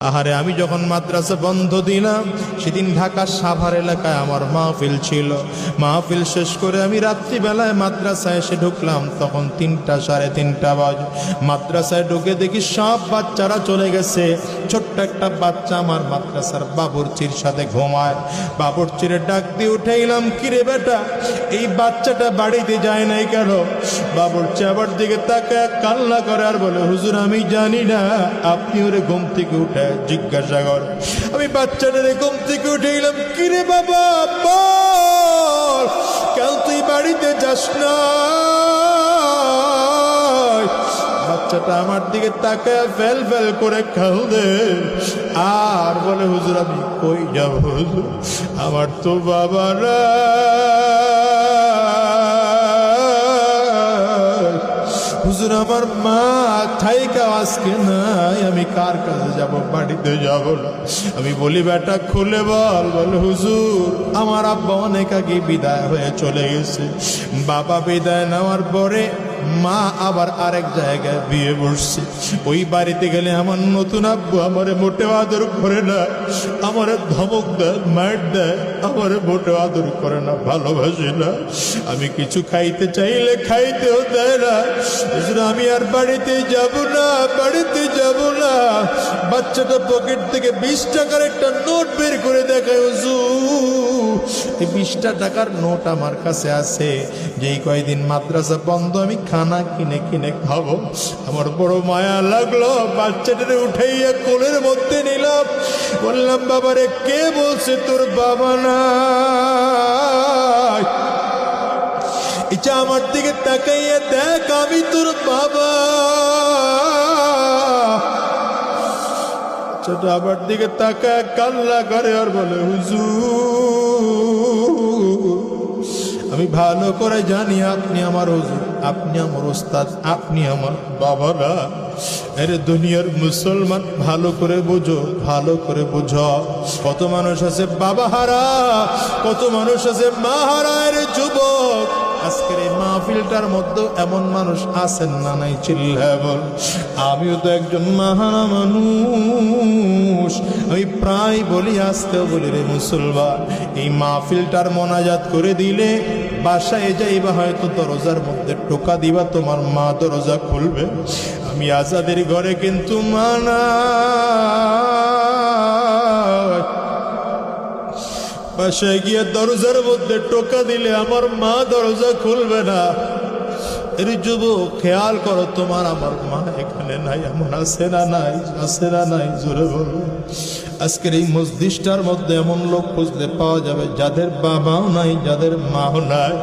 আহারে আমি যখন মাদ্রাসা বন্ধ দিলাম সেদিন ঢাকা সাভার এলাকায় আমার মাহফিল ছিল। মাহফিল শেষ করে আমি রাত্রিবেলায় মাদ্রাসায় এসে ঢুকলাম, তখন 3টা সাড়ে 3টা বাজে। মাদ্রাসায় ঢুকে দেখি সব বাচ্চারা চলে গেছে, ছোট্ট একটা বাচ্চা আমার মাদ্রাসার বাবুর্চির সাথে ঘুমায়। বাবুর্চিরে ডাক দিয়ে উঠাইলাম, কিরে বেটা এই বাচ্চাটা বাড়িতে যায় নাই কেন? বাবুর্চি আবার দিকে তাকায় কান্না করে আর বলে, হুজুর আমি জানি না, আপনি ওরে ঘুম থেকে উঠে জিজ্ঞাসা কর। আমি বাচ্চাটারে ঘুম থেকে উঠেইলাম, কিরে বাবা বল কেন তুই বাড়িতে যাস না? বাচ্চাটা আমার দিকে তাকায় ফেল ফেল করে কাঁদে আর বলে, হুজুর আমি কই যাব হুজুর, আমার তো বাবা না, হুজুর আমার মা থাইকা আজকে নাই, আমি কার কাছে যাব, বাড়িতে যাব না। আমি বলি বেটা খুলে বল। বলে হুজুর আমার আব্বা অনেক আগে বিদায় হয়ে চলে গেছে। বাবা বিদায় নেওয়ার পরে মা আবার আরেক জায়গায় বিয়ে বসছে। ওই বাড়িতে গেলে আমার নতুন আব্বু আমারে মোটেও আদর করে না, আমারে ধমক দেয়, মার দেয়, আমারে মোটেও আদর করে না, ভালোবাসে না। আমি কিছু খাইতে চাইলে খাইতেও দেয় না। আমি আর বাড়িতে যাব না, বাড়িতে যাব না। বাচ্চাটা পকেট থেকে 20 টাকার একটা নোট বের করে দেখায়, হুজুর এই 20টা টাকার নোট আমার কাছে আছে, যেই কয়দিন মাদ্রাসা বন্ধ আমি খানা কিনে কিনে খাবো। আমার বড় মায়া লাগলো, বাচ্চাটারে উঠাইয়া কোলের মধ্যে নিলাম, বললাম বাবারে কে বলছে তোর বাবা নাই? এটা আমার দিকে তাকাইয়া দেখ, আমি তোর বাবা। ছোট আবার দিকে তাকায় কান্না করে আর বলে, হুজুর আমি ভালো করে জানি আপনি আমার হুজুর, আপনি আমার ওস্তাদ, আপনি আমার বাবা না। আরে দুনিয়ার মুসলমান ভালো করে বুঝো, ভালো করে বুঝো। কত মানুষ আছে বাবা হারা, কত মানুষ আছে মা হারা। আরে যুবক আজকের এই মাহফিলটার মধ্যে এমন মানুষ আছেন না নাই? চিল্লায় বল। আমিও তো একজন মাহারা মানুষ। আমি প্রায় বলি, আজকেও বলি রে মুসলমান, এই মাহফিলটার মোনাজাত করে দিলে বাসায় যাইবা, হয়তো দরজার মধ্যে টোকা দিবা, তোমার মা দরজা খুলবে। আমি আজাদের ঘরে কিন্তু মানা বাসায় গিয়ে দরজার মধ্যে টোকা দিলে আমার মা দরজা খুলবে না। এর যুবক খেয়াল করো, তোমার আমার মা এখানে নাই, এমন আছে না নাই? আছে না নাই? জোরে বলো। আজকের এই মসজিদটার মধ্যে এমন লোক খুঁজলে পাওয়া যাবে যাদের বাবাও নাই, যাদের মাও নাই।